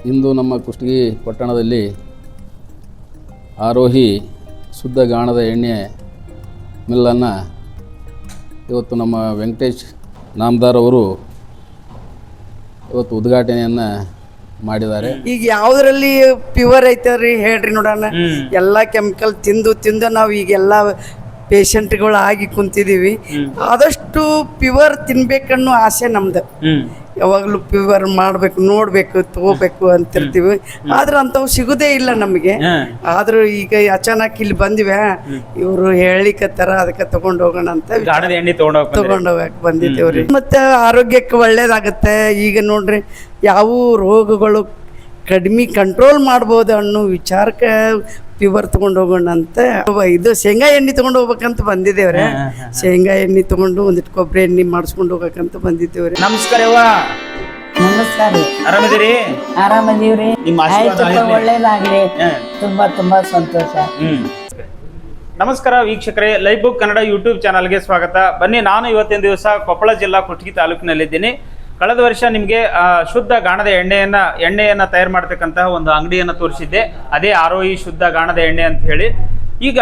ಇಂದು ನಮ್ಮ ಕುಷ್ಟಗಿ ಪಟ್ಟಣದಲ್ಲಿ ಆರೋಹಿ ಶುದ್ಧ ಗಾಣದ ಎಣ್ಣೆ ಮಿಲ್ಲನ್ನು ಇವತ್ತು ನಮ್ಮ ವೆಂಕಟೇಶ್ ನಾಮದಾರ್ ಅವರು ಇವತ್ತು ಉದ್ಘಾಟನೆಯನ್ನು ಮಾಡಿದ್ದಾರೆ. ಈಗ ಯಾವುದರಲ್ಲಿ ಪ್ಯೂರ್ ಐತರಿ ಹೇಳ್ರಿ ನೋಡೋಣ. ಎಲ್ಲ ಕೆಮಿಕಲ್ ತಿಂದು ನಾವು ಈಗೆಲ್ಲ ಪೇಷಂಟ್ಗಳು ಆಗಿ ಕುಂತಿದ್ದೀವಿ. ಆದಷ್ಟು ಪ್ಯೂರ್ ತಿನ್ಬೇಕನ್ನೋ ಆಸೆ ನಮ್ದು. ಯಾವಾಗಲೂ ಪ್ಯೂರ್ ಮಾಡಬೇಕು, ನೋಡಬೇಕು, ತಗೋಬೇಕು ಅಂತಿರ್ತೀವಿ. ಆದ್ರೆ ಅಂಥವು ಸಿಗೋದೇ ಇಲ್ಲ ನಮಗೆ. ಆದ್ರೂ ಈಗ ಅಚಾನಕ್ ಇಲ್ಲಿ ಬಂದಿವೆ, ಇವರು ಹೇಳಿಕತ್ತಾರ, ಅದಕ್ಕೆ ತಗೊಂಡು ಹೋಗೋಣ ಅಂತ ತಗೊಂಡು ಹೋಗಕ್ಕೆ ಬಂದಿದ್ದೇವ್ರಿ. ಮತ್ತೆ ಆರೋಗ್ಯಕ್ಕೆ ಒಳ್ಳೇದಾಗತ್ತೆ. ಈಗ ನೋಡ್ರಿ ಯಾವ ರೋಗಗಳು ಕಡಿಮೆ ಕಂಟ್ರೋಲ್ ಮಾಡ್ಬೋದು ಅನ್ನೋ ವಿಚಾರಕ್ಕೆ ಪ್ಯೂರ್ ತೊಗೊಂಡು ಹೋಗೋಣ ಅಂತ ಇದು ಶೇಂಗಾ ಎಣ್ಣೆ ತೊಗೊಂಡು ಹೋಗ್ಬೇಕಂತ ಬಂದಿದ್ದೇವ್ರೆ. ಶೇಂಗಾ ಎಣ್ಣೆ ತೊಗೊಂಡು ಒಂದಿಟ್ಟು ಕೊಬ್ಬರಿ ಎಣ್ಣೆ ಮಾಡಿಸ್ಕೊಂಡು ಹೋಗ್ಬೇಕಂತ ಬಂದಿದ್ದೇವ್ರಿ. ನಮಸ್ಕಾರ. ನಮಸ್ಕಾರ. ಆರಾಮದಿರಿ? ಆರಾಮದೀವ್ರಿ. ಒಳ್ಳೇದಾಗ್ಲಿ. ತುಂಬಾ ಸಂತೋಷ. ನಮಸ್ಕಾರ ವೀಕ್ಷಕರೇ, ಲೈವ್ ಬುಕ್ ಕನ್ನಡ ಯೂಟ್ಯೂಬ್ ಚಾನಲ್ಗೆ ಸ್ವಾಗತ. ಬನ್ನಿ, ನಾನು ಇವತ್ತಿನ ದಿವಸ ಕೊಪ್ಪಳ ಜಿಲ್ಲಾ ಕುಷ್ಟಗಿ ತಾಲೂಕಿನಲ್ಲಿದ್ದೀನಿ. ಕಳೆದ ವರ್ಷ ನಿಮಗೆ ಶುದ್ಧ ಗಾಣದ ಎಣ್ಣೆಯನ್ನು ತಯಾರು ಮಾಡ್ತಕ್ಕಂತಹ ಒಂದು ಅಂಗಡಿಯನ್ನು ತೋರಿಸಿದ್ದೆ. ಅದೇ ಆರೋಹಿ ಶುದ್ಧ ಗಾಣದ ಎಣ್ಣೆ ಅಂತ ಹೇಳಿ. ಈಗ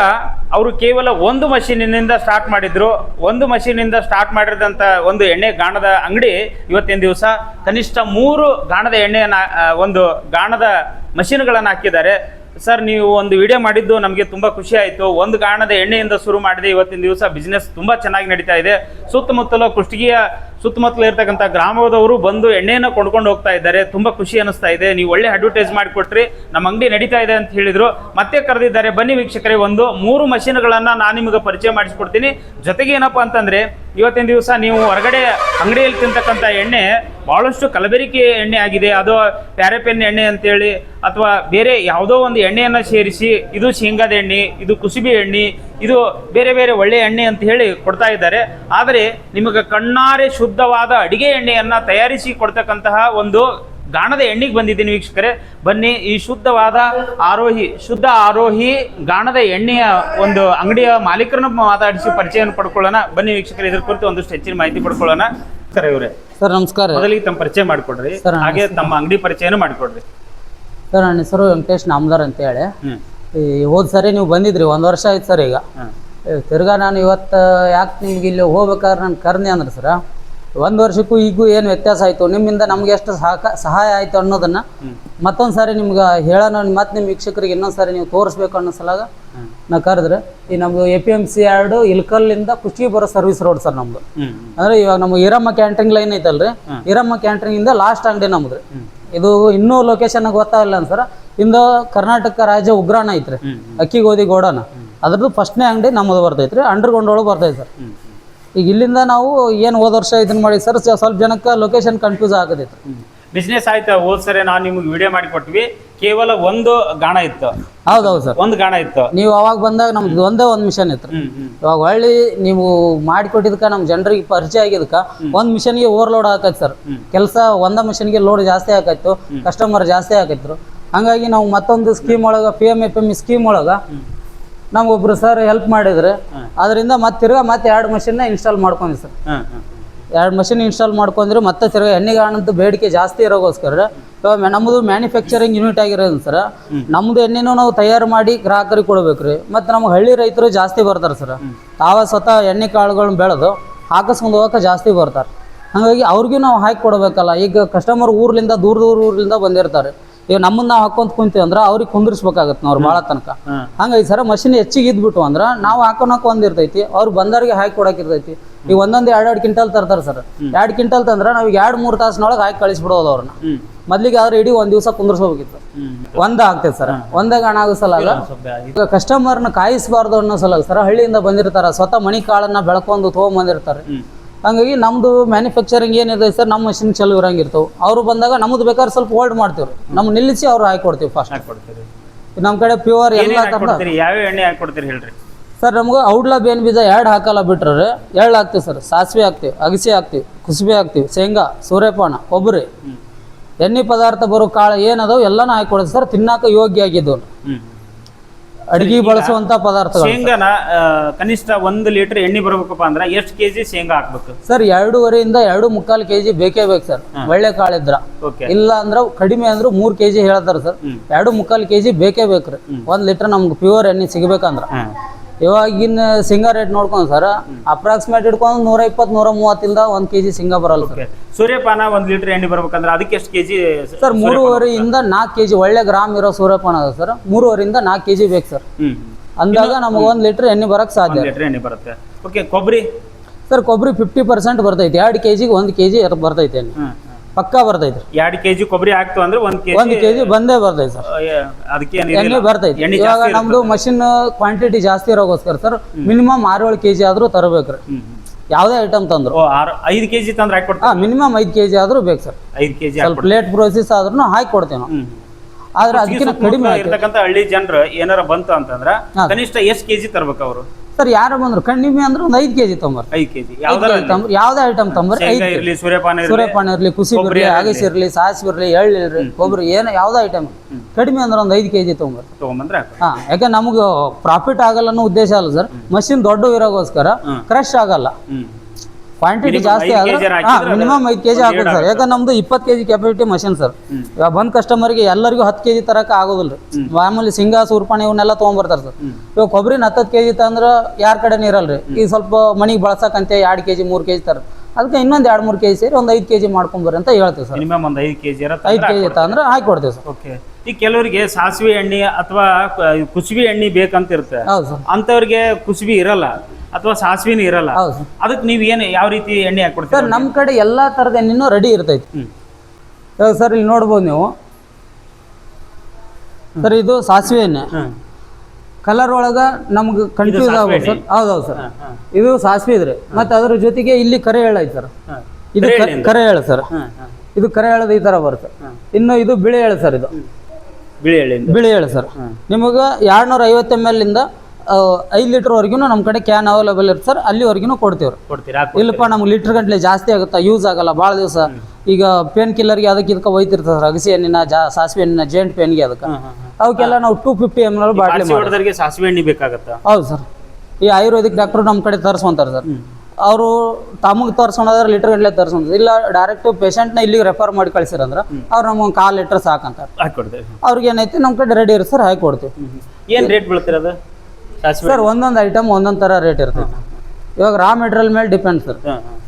ಅವರು ಕೇವಲ ಒಂದು ಮಷೀನಿನಿಂದ ಸ್ಟಾರ್ಟ್ ಮಾಡಿದ್ರು. ಒಂದು ಮಷೀನಿಂದ ಸ್ಟಾರ್ಟ್ ಮಾಡಿದಂಥ ಒಂದು ಎಣ್ಣೆ ಗಾಣದ ಅಂಗಡಿ ಇವತ್ತಿನ ದಿವಸ ಕನಿಷ್ಠ 3 ಗಾಣದ ಎಣ್ಣೆಯನ್ನು ಒಂದು ಗಾಣದ ಮಷೀನ್ಗಳನ್ನು ಹಾಕಿದ್ದಾರೆ. ಸರ್, ನೀವು ಒಂದು ವಿಡಿಯೋ ಮಾಡಿದ್ದು ನಮಗೆ ತುಂಬ ಖುಷಿ ಆಯಿತು. ಒಂದು ಗಾಣದ ಎಣ್ಣೆಯಿಂದ ಶುರು ಮಾಡಿದೆ. ಇವತ್ತಿನ ದಿವಸ ಬಿಸ್ನೆಸ್ ತುಂಬ ಚೆನ್ನಾಗಿ ನಡೀತಾ ಇದೆ. ಸುತ್ತಮುತ್ತಲ ಕುಷ್ಟಗಿಯ ಸುತ್ತಮುತ್ತಲು ಇರ್ತಕ್ಕಂಥ ಗ್ರಾಮದವರು ಬಂದು ಎಣ್ಣೆಯನ್ನು ಕೊಂಡ್ಕೊಂಡು ಹೋಗ್ತಾ ಇದ್ದಾರೆ. ತುಂಬ ಖುಷಿ ಅನಿಸ್ತಾ ಇದೆ. ನೀವು ಒಳ್ಳೆ ಅಡ್ವರ್ಟೈಸ್ ಮಾಡಿಕೊಟ್ರಿ, ನಮ್ಮ ಅಂಗಡಿ ನಡೀತಾ ಇದೆ ಅಂತ ಹೇಳಿದ್ರು. ಮತ್ತೆ ಕರೆದಿದ್ದಾರೆ. ಬನ್ನಿ ವೀಕ್ಷಕರೇ, 3 ಮಷೀನ್ಗಳನ್ನು ನಾನು ನಿಮಗೆ ಪರಿಚಯ ಮಾಡಿಸ್ಕೊಡ್ತೀನಿ. ಜೊತೆಗೆ ಏನಪ್ಪ ಅಂತಂದರೆ, ಇವತ್ತಿನ ದಿವಸ ನೀವು ಹೊರಗಡೆ ಅಂಗಡಿಯಲ್ಲಿ ತಿಂತಕ್ಕಂಥ ಎಣ್ಣೆ ಭಾಳಷ್ಟು ಕಲಬೆರಕೆ ಎಣ್ಣೆ ಆಗಿದೆ. ಅದು ಪ್ಯಾರಾಫಿನ್ ಎಣ್ಣೆ ಅಂತೇಳಿ ಅಥವಾ ಬೇರೆ ಯಾವುದೋ ಒಂದು ಎಣ್ಣೆಯನ್ನು ಸೇರಿಸಿ ಇದು ಶೇಂಗಾದ ಎಣ್ಣೆ, ಇದು ಕುಸುಬಿ ಎಣ್ಣೆ, ಇದು ಬೇರೆ ಬೇರೆ ಒಳ್ಳೆಯ ಎಣ್ಣೆ ಅಂತ ಹೇಳಿ ಕೊಡ್ತಾ ಇದ್ದಾರೆ. ಆದರೆ ನಿಮಗೆ ಕಣ್ಣಾರೆ ಶುದ್ಧವಾದ ಅಡಿಗೆ ಎಣ್ಣೆಯನ್ನು ತಯಾರಿಸಿ ಕೊಡ್ತಕ್ಕಂತಹ ಒಂದು ಗಾಣದ ಎಣ್ಣೆಗೆ ಬಂದಿದ್ದೀನಿ ವೀಕ್ಷಕರೇ. ಬನ್ನಿ, ಈ ಶುದ್ಧವಾದ ಶುದ್ಧ ಆರೋಹಿ ಗಾಣದ ಎಣ್ಣೆಯ ಒಂದು ಅಂಗಡಿಯ ಮಾಲೀಕರನ್ನು ಮಾತಾಡಿಸಿ ಪರಿಚಯವನ್ನು ಪಡ್ಕೊಳ್ಳೋಣ. ಬನ್ನಿ ವೀಕ್ಷಕರೇ, ಇದ್ರ ಕುರಿತು ಒಂದಷ್ಟು ಹೆಚ್ಚಿನ ಮಾಹಿತಿ ಪಡ್ಕೊಳ್ಳೋಣ. ಸರ್ ಇವರೇ, ಸರ್ ನಮಸ್ಕಾರ. ಮೊದಲಿಗೆ ತಮ್ಮ ಪರಿಚಯ ಮಾಡಿಕೊಡ್ರಿ, ಹಾಗೆ ತಮ್ಮ ಅಂಗಡಿ ಪರಿಚಯನೂ ಮಾಡಿಕೊಡ್ರಿ. ಸರ್, ನನ್ನ ಹೆಸರು ವೆಂಕಟೇಶ್ ನಾಮದಾರ್ ಅಂತ ಹೇಳಿ. ಹೋದ್ ಸರಿ ನೀವು ಬಂದಿದ್ರಿ, 1 ವರ್ಷ ಆಯ್ತು ಸರ್. ಈಗ ತಿರ್ಗಾ ನಾನು ಇವತ್ತು ಯಾಕೆ ನಿಮ್ಗೆ ಇಲ್ಲಿ ಹೋಗ್ಬೇಕಾದ್ರೆ ನಾನು ಕರ್ನಿ ಅಂದ್ರೆ ಸರ್, 1 ವರ್ಷಕ್ಕೂ ಈಗೂ ಏನು ವ್ಯತ್ಯಾಸ ಆಯಿತು, ನಿಮ್ಮಿಂದ ನಮ್ಗೆ ಎಷ್ಟು ಸಹಾಯ ಆಯಿತು ಅನ್ನೋದನ್ನು ಮತ್ತೊಂದು ಸಾರಿ ನಿಮ್ಗೆ ಹೇಳೋಣ. ಮತ್ತು ನಿಮ್ಮ ವೀಕ್ಷಕರಿಗೆ ಇನ್ನೊಂದು ಸಾರಿ ನೀವು ತೋರಿಸ್ಬೇಕು ಅನ್ನೋ ಸಲಾಗ ನಾ ಕರೆದ್ರೆ, ಈ ನಮ್ಮದು APMC ಯಾರ್ಡು ಇಲ್ಕಲ್ಲಿಂದ ಕುಷ್ಟಗಿ ಬರೋ ಸರ್ವಿಸ್ ರೋಡ್ ಸರ್ ನಮ್ಮದು. ಅಂದರೆ ಇವಾಗ ನಮ್ಮ ಈರಮ್ಮ ಕ್ಯಾಂಟ್ರಿಂಗ್ ಲೈನ್ ಐತಲ್ರಿ, ಈರಮ್ಮ ಕ್ಯಾಂಟ್ರಿಂಗಿಂದ ಲಾಸ್ಟ್ ಅಂಗಡಿ ನಮ್ಮದು. ಇದು ಇನ್ನೂ ಲೊಕೇಶನ್ ಗೊತ್ತಾಗಲ್ಲ ಸರ್. ಇಂದು ಕರ್ನಾಟಕ ರಾಜ್ಯ ಉಗ್ರಾಣ ಐತ್ರಿ, ಅಕ್ಕಿ ಗೋಧಿ ಗೋಡನ, ಅದ್ರದ್ದು ಫಸ್ಟ್ನೇ ಅಂಗಡಿ ನಮ್ಮದು ಬರ್ತೈತ್ರಿ. ಅಂಡರ್ಗ್ರೌಂಡ್ ಒಳಗೆ ಬರ್ತೈತೆ ಸರ್. ಈಗ ಇಲ್ಲಿಂದ ನಾವು ಏನು ಹೋದ ವರ್ಷ ಇದನ್ನ ಮಾಡಿ ಸರ್, ಸ್ವಲ್ಪ ಜನಕ್ಕೆ ಲೊಕೇಶನ್ ಕನ್ಫ್ಯೂಸ್ ಆಗತೈತೆ. ಬಿಸ್ನೆಸ್ ಆಯ್ತಾ? ಹೋದ್ ಸರಿ ನಾನು ನಿಮ್ಗೆ ವಿಡಿಯೋ ಮಾಡಿ ಕೊಟ್ವಿ, ಕೇವಲ ಒಂದು ಗಾಣ ಇತ್ತು. ಹೌದೌದು ಸರ್, ಒಂದು ಗಾಣ ಇತ್ತು. ನೀವು ಅವಾಗ ಬಂದಾಗ ನಮ್ದು ಒಂದೇ ಒಂದು ಮಿಷನ್ ಇತ್ತು. ಇವಾಗ ಹೊಳ್ಳಿ ನೀವು ಮಾಡಿಕೊಟ್ಟಿದ್ಕ ನಮ್ಮ ಜನರಿಗೆ ಪರಿಚಯ ಆಗಿದ್ಕ ಒಂದು ಮಿಷನ್ಗೆ ಓವರ್ಲೋಡ್ ಹಾಕೈತೆ ಸರ್. ಕೆಲಸ ಒಂದ ಮಿಷನ್ಗೆ ಲೋಡ್ ಜಾಸ್ತಿ ಹಾಕಾಯ್ತು, ಕಸ್ಟಮರ್ ಜಾಸ್ತಿ ಹಾಕೈತ್ರು. ಹಂಗಾಗಿ ನಾವು ಮತ್ತೊಂದು ಸ್ಕೀಮ್ ಒಳಗೆ PMFME ಸ್ಕೀಮ್ ಒಳಗೆ ನಮಗೊಬ್ರು ಸರ್ ಹೆಲ್ಪ್ ಮಾಡಿದ್ರೆ, ಅದರಿಂದ ಮತ್ತೆ 2 ಮಷಿನ್ನ ಇನ್ಸ್ಟಾಲ್ ಮಾಡ್ಕೊಂಡ್ವಿ ಸರ್. 2 ಮಷಿನ್ ಇನ್ಸ್ಟಾಲ್ ಮಾಡ್ಕೊಂಡ್ರೆ ಮತ್ತೆ ತಿರ್ಗಾ ಎಣ್ಣೆಗಾಣದ್ದು ಬೇಡಿಕೆ ಜಾಸ್ತಿ ಇರೋಗೋಸ್ಕರ ನಮ್ಮದು ಮ್ಯಾನುಫ್ಯಾಕ್ಚರಿಂಗ್ ಯೂನಿಟ್ ಆಗಿರೋದು ಸರ್. ನಮ್ಮದು ಎಣ್ಣೆನೂ ನಾವು ತಯಾರು ಮಾಡಿ ಗ್ರಾಹಕರಿಗೆ ಕೊಡ್ಬೇಕ್ರಿ. ಮತ್ತು ನಮ್ಗೆ ಹಳ್ಳಿ ರೈತರು ಜಾಸ್ತಿ ಬರ್ತಾರೆ ಸರ್. ತಾವ ಸ್ವತಃ ಎಣ್ಣೆ ಕಾಳುಗಳನ್ನ ಬೆಳೆದು ಹಾಕಿಸ್ಕೊಂಡು ಹೋಗೋಕೆ ಜಾಸ್ತಿ ಬರ್ತಾರೆ. ಹಾಗಾಗಿ ಅವ್ರಿಗೂ ನಾವು ಹಾಕಿ ಕೊಡಬೇಕಲ್ಲ. ಈಗ ಕಸ್ಟಮರ್ ಊರ್ಲಿಂದ ದೂರ ಊರ್ಲಿಂದ ಬಂದಿರ್ತಾರೆ. ಈಗ ನಮ್ಮನ್ನ ನಾವು ಹಾಕೊಂತ ಕುಂತೀವಿ ಅಂದ್ರೆ ಅವ್ರಿಗೆ ಕುಂದಿರ್ಸ್ಬೇಕಾಗತ್ತೆ ನಾವು ಭಾಳ ತನಕ. ಹಂಗಾಗಿ ಸರ್, ಮಷಿನ್ ಹೆಚ್ಚಿಗೆ ಇದ್ಬಿಟ್ಟು ಅಂದ್ರೆ ನಾವು ಹಾಕೋಣಕ್ಕೆ ಒಂದಿರ್ತೈತಿ, ಅವ್ರು ಬಂದವ್ರಿಗೆ ಹಾಕಿ ಕೊಡೋಕಿರ್ತೈತಿ. ಈಗ 1-2 ಕ್ವಿಂಟಲ್ ತರ್ತಾರೆ ಸರ್. 2 ಕ್ವಿಂಟಲ್ ತಂದ್ರೆ ನಾವು 2-3 ತಾಸಿನೊಳಗೆ ಹಾಕಿ ಕಳಿಸ್ಬಿಡೋದು ಅವ್ರನ್ನ. ಮೊದ್ಲಿಗೆ ಆದ್ರೆ ಇಡೀ 1 ದಿವಸ ಕುಂದಿರ್ಸ್ಬೇಕಿತ್ತು. ಆಗ್ತೈತೆ ಸರ್, ಒಂದೇ ಗಾಣ ಆಗೋ ಸಲ. ಈಗ ಕಸ್ಟಮರ್ನ ಕಾಯಿಸಬಾರ್ದು ಅನ್ನೋ ಸಲ ಸರ್, ಹಳ್ಳಿಯಿಂದ ಬಂದಿರ್ತಾರೆ, ಸ್ವತಃ ಮಣಿ ಕಾಳನ್ನ ಬೆಳ್ಕೊಂಡು ತೊಗೊಂಬಂದಿರ್ತಾರೆ. ಹಂಗಾಗಿ ನಮ್ಮದು ಮ್ಯಾನುಫ್ಯಾಕ್ಚರಿಂಗ್ ಏನಿದೆ ಸರ್, ನಮ್ಮ ಮಷಿನ್ ಚಲೋ ಇರಂಗಿರ್ತವೆ. ಅವರು ಬಂದಾಗ ನಮ್ಮದು ಬೇಕಾದ್ರೆ ಸ್ವಲ್ಪ ಹೋಲ್ಡ್ ಮಾಡ್ತೀವಿ, ನಮ್ಮ ನಿಲ್ಲಿಸಿ ಅವ್ರು ಹಾಕಿ ಕೊಡ್ತೀವಿ ಫಾಸ್ಟ್ ಹಾಕೊಡ್ತೀವಿ. ನಮ್ಮ ಕಡೆ ಪ್ಯೂರ್ ಎಲ್ಲ ಯಾವ ಎಣ್ಣೆ ಹಾಕೊಡ್ತೀರಿ ಹೇಳ್ರಿ ಸರ್. ನಮ್ಗೆ ಔಡ್ಲ ಬೇನ್ ಬೀಜ 2 ಹಾಕಲ್ಲ ಬಿಟ್ರೆ 2 ಹಾಕ್ತೀವಿ ಸರ್. ಸಾಸಿವೆ ಹಾಕ್ತೀವಿ, ಅಗಸಿ ಹಾಕ್ತೀವಿ, ಕುಸುಬೆ ಹಾಕ್ತೀವಿ, ಶೇಂಗಾ, ಸೂರ್ಯಪಾನ, ಕೊಬ್ಬರಿ, ಎಣ್ಣೆ ಪದಾರ್ಥ ಬರೋ ಕಾಳು ಏನದವು ಎಲ್ಲನೂ ಹಾಕಿ ಕೊಡ್ತೀವಿ ಸರ್. ತಿನ್ನಾಕ ಯೋಗ್ಯ ಆಗಿದ್ದು ಅಡಿಗೆ ಬಳಸುವಂತ ಪದಾರ್ಥಗಳು ಶೇಂಗಾನ ಕನಿಷ್ಠ 1 ಲೀಟರ್ ಎಣ್ಣೆ ಬರ್ಬೇಕಪ್ಪ ಅಂದ್ರೆ ಎಷ್ಟು ಕೆಜಿ ಶೇಂಗಾ ಹಾಕ್ಬೇಕು ಸರ್ 2.5 2.25 kg ಬೇಕೇ ಬೇಕು ಸರ್ ಒಳ್ಳೆ ಕಾಳಿದ್ರ ಓಕೆ ಇಲ್ಲ ಅಂದ್ರ ಕಡಿಮೆ ಅಂದ್ರು 3 kg ಹೇಳ್ತಾರ ಸರ್ 2.25 kg ಬೇಕೇ ಬೇಕ್ರಿ 1 ಲೀಟರ್ ನಮ್ಗೆ ಪ್ಯೂರ್ ಎಣ್ಣೆ ಸಿಗ್ಬೇಕಂದ್ರ ಇವಾಗಿನ ಶೇಂಗಾ ರೇಟ್ ನೋಡ್ಕೊಂಡ್ ಸರ್ ಅಪ್ರಾಕ್ಸಿಮೇಟ್ ಇಟ್ಕೊಂಡು 120 130 ಇಲ್ದ 1 kg ಶೇಂಗಾ ಬರಲ್ಲ ಸರ್ ಸೂರ್ಯಪಾನ 1 ಲೀಟರ್ ಎಣ್ಣೆ ಬರ್ಬೇಕಂದ್ರೆ ಅದಕ್ಕೆ ಎಷ್ಟು ಕೆಜಿ ಸರ್ 3.5 4 kg ಒಳ್ಳೆ ಗ್ರಾಮ್ ಇರೋ ಸೂರ್ಯಪಾನ ಅದ ಸರ್ 3.5 4 kg ಬೇಕು ಸರ್ ಅಂದಾಗ ನಮಗೆ 1 ಲೀಟರ್ ಎಣ್ಣೆ ಬರಕ್ ಸಾಧ್ಯ 1 ಲೀಟರ್ ಎಣ್ಣೆ ಬರುತ್ತೆ ಓಕೆ ಕೊಬ್ಬರಿ ಸರ್ ಕೊಬ್ಬರಿ 50% ಬರ್ತೈತಿ 2 kg 1 kg ಬರ್ತೈತಿ ಎಣ್ಣೆ ಪಕ್ಕಾ ಬರ್ತೈತಿ 2 ಕೆಜಿ ಕೊಬ್ಬರಿ ಹಾಕ್ತು ಅಂದ್ರೆ 1 kg ಬಂದೇ ಬರ್ತೈತಿ ಸರ್ ಅದಕ್ಕೆ ಎಣ್ಣೆ ಬರ್ತೈತಿ ಇವಾಗ ನಮ್ದು ಮಷಿನ್ ಕ್ವಾಂಟಿಟಿ ಜಾಸ್ತಿ ಇರೋಗೋಸ್ಕರ ಸರ್ ಮಿನಿಮಮ್ 6-7 kg ಆದ್ರೂ ತರಬೇಕ್ರಿ ಯಾವ್ದೇ ಐಟಮ್ ತಂದ್ರು 5 ಕೆಜಿ ತಂದ್ರೆ ಹಾಕಿ ಕೊಡ್ತೀವಿ ಮಿನಿಮಮ್ 5 kg ಆದ್ರೂ ಬೇಕು ಸರ್ 5 ಕೆಜಿ ಸ್ವಲ್ಪ ಪ್ಲೇಟ್ ಪ್ರೋಸೆಸ್ ಆದ್ರೂ ಹಾಕಿ ಕೊಡ್ತೇವೆ ನಾವು ಆದ್ರೆ ಅದಕ್ಕಿಂತ ಕಡಿಮೆ ಇರ್ತಕ್ಕಂಥ ಹಳ್ಳಿ ಜನರು ಏನಾರ ಬಂತು ಅಂತಂದ್ರ ಕನಿಷ್ಠ ಎಷ್ಟು ಕೆಜಿ ತರ್ಬೇಕು ಅವರು ಸರ್ ಯಾರು ಬಂದ್ರು ಕಡಿಮೆ ಅಂದ್ರೆ ಒಂದು 5 kg ತೊಂಬರ್ 5 ಕೆಜಿ ಯಾವ್ದೇ ಐಟಮ್ ತೊಂಬರ್ ಇರ್ಲಿ ಸೂರ್ಯಪಾನ ಇರ್ಲಿ ಕುಸಿಬಿ ಇರ್ಲಿ ಅಗಸಿ ಇರ್ಲಿ ಸಾಸಿವೆ ಇರ್ಲಿ ಎಳ್ಳು ಇರ್ಲಿ ಕೊಬ್ಬರಿ ಏನು ಯಾವ್ದೇ ಐಟಮ್ ಕಡಿಮೆ ಅಂದ್ರೆ ಒಂದು 5 kg ತಗೊಂಬಂದ್ರೆ ಯಾಕೆ ನಮ್ಗೆ ಪ್ರಾಫಿಟ್ ಆಗಲ್ಲ ಅನ್ನೋ ಉದ್ದೇಶ ಅಲ್ಲ ಸರ್ ಮಷಿನ್ ದೊಡ್ಡ ಇರೋಗೋಸ್ಕರ ಕ್ರಶ್ ಆಗಲ್ಲ ಕ್ವಾಂಟಿಟಿ ಜಾಸ್ತಿ ಆದ್ರೆ ಮಿನಿಮಮ್ 5 kg ಹಾಕೋದು ಸರ್ ಯಾಕಂದ್ರೆ ನಮ್ದು 20 kg ಕೆಪಾಸಿಟಿ ಮಷಿನ್ ಸರ್ ಇವಾಗ ಬಂದ್ ಕಸ್ಟಮರ್ಗೆ ಎಲ್ಲರಿಗೂ 10 kg ತರಕ ಆಗೋದಿಲ್ರಿ ಮಾಮೂಲಿ ಶೇಂಗಾ ಸೂರ್ಪಾನ ಇವನ್ನೆಲ್ಲ ತೊಗೊಂಡ್ಬರ್ತಾರೆ ಸರ್ ಇವಾಗ ಕೊಬ್ಬರಿನ 10 kg ತಂದ್ರೆ ಯಾರ ಕಡೆನೇ ಇರಲ್ರಿ ಈಗ ಸ್ವಲ್ಪ ಮನಿಗೆ ಬಳಸಕ್ಕಂತೆ 2 kg 3 kg ತರ ಅದಕ್ಕೆ ಇನ್ನೊಂದು 2-3 kg ಸೇರಿ ಒಂದು 5 kg ಮಾಡ್ಕೊಂಬರ್ರಿ ಅಂತ ಹೇಳ್ತೀವಿ ಸರ್ ಮಿನಿಮಮ್ ಒಂದು 5 ಕೆಜಿ 5 kg ತಂದ್ರೆ ಹಾಕಿ ಕೊಡ್ತೇವೆ ಸರ್ ಓಕೆ ಈಗ ಕೆಲವರಿಗೆ ಸಾಸಿವೆ ಎಣ್ಣೆ ಅಥವಾ ಕುಸುಬಿ ಎಣ್ಣೆ ಬೇಕಂತ ಇರುತ್ತೆ ಹೌದು ಸರ್ ಅಂತವ್ರಿಗೆ ಕುಸುಬಿ ಇರಲ್ಲ ಅಥವಾ ಸಾಸಿವೆನೂ ಇರಲ್ಲ ಹೌದು ಸರ್ ಅದಕ್ಕೆ ನೀವು ಏನು ಯಾವ ರೀತಿ ಎಣ್ಣೆ ಹಾಕೊಡ್ತೀರಿ ಸರ್ ನಮ್ಮ ಕಡೆ ಎಲ್ಲಾ ತರದ ಎಣ್ಣೆನೂ ರೆಡಿ ಇರ್ತೈತಿ ಇವಾಗ ಸರ್ ಇಲ್ಲಿ ನೋಡ್ಬೋದು ನೀವು ಸರ್ ಇದು ಸಾಸಿವೆ ಎಣ್ಣೆ ಕಲರ್ ಒಳಗ ನಮ್ಗೆ ಕನ್ಫ್ಯೂಸ್ ಆಗ್ಬೋದು ಸರ್ ಹೌದೌದು ಸರ್ ಇದು ಸಾಸಿವೆ ಇದ್ರಿ ಮತ್ತೆ ಅದ್ರ ಜೊತೆಗೆ ಇಲ್ಲಿ ಕರೆ ಎಳ್ಳು ಐತೆ ಸರ್ ಇದು ಕರೆ ಎಳ್ಳು ಸರ್ ಇದು ಕರೆ ಎಳ್ಳದ ಈ ತರ ಬರುತ್ತೆ ಇನ್ನು ಇದು ಬಿಳಿ ಎಳ್ಳು ಸರ್ ಇದು ಬಿಳಿ ಎಳ್ಳು ಸರ್ ನಿಮಗೆ 250 ml ಇಂದ 5 ಲೀಟರ್ ವರೆಗೂ ನಮ್ಮ ಕಡೆ ಕ್ಯಾನ್ ಅವೈಲೇಬಲ್ ಇರುತ್ತೆ ಸರ್ ಅಲ್ಲಿವರೆಗೂ ಕೊಡ್ತೀವಿ ಇಲ್ಲಪ್ಪ ನಮ್ಗೆ ಲೀಟರ್ ಗಂಟ್ಲೆ ಜಾಸ್ತಿ ಆಗುತ್ತಾ ಯೂಸ್ ಆಗಲ್ಲ ಭಾಳ ದಿವಸ ಈಗ ಪೇನ್ ಕಿಲ್ಲರ್ಗೆ ಅದಕ್ಕೆ ಇದಕ್ಕೆ ಒಯ್ತಿರ್ತದೆ ಸರ್ ಅಗಸಿ ಎಣ್ಣಿನ ಸಾಸಿವೆ ಎಣ್ಣಿನ ಜೇಂಟ್ ಪೇನ್ಗೆ ಅದಕ್ಕೆ ಅವಕ್ಕೆಲ್ಲ ನಾವು 250 ml ಬಾಟ್ಲಿ ಮಾಡಿ ಸಾಸಿವೆ ಎಣ್ಣೆ ಬೇಕಾಗತ್ತಾ ಹೌದು ಸರ್ ಈ ಆಯುರ್ವೇದಿಕ್ ಡಾಕ್ಟರ್ ನಮ್ಮ ಕಡೆ ತರಿಸ್ಕೊಂತಾರೆ ಸರ್ ಅವರು ತಮಗೆ ತರ್ಸ್ಕೊಂಡ್ರೆ ಲೀಟರ್ ಗಂಟ್ಲೆ ತರ್ಸ್ಕೊಂಡ್ರೆ ಇಲ್ಲ ಡೈರೆಕ್ಟ್ ಪೇಷಂಟ್ನ ಇಲ್ಲಿಗೆ ರೆಫರ್ ಮಾಡಿ ಕಳ್ಸಿರಂದ್ರೆ ಅವ್ರು ನಮ್ಗೆ 1/4 ಲೀಟರ್ ಸಾಕಂತಾರೆ ಅವ್ರಿಗೆ ಏನೈತಿ ನಮ್ಮ ಕಡೆ ರೆಡಿ ಇರುತ್ತೆ ಸರ್ ಹಾಕಿ ಕೊಡ್ತೀವಿ ಏನು ರೇಟ್ ಬೀಳ್ತಿರೋದು ಸರ್ ಒಂದೊಂದು ಐಟಮ್ ಒಂದೊಂದು ಥರ ರೇಟ್ ಇರ್ತೈತೆ ಇವಾಗ ರಾ ಮೆಟೀರಿಯಲ್ ಮೇಲೆ ಡಿಪೆಂಡ್ ಸರ್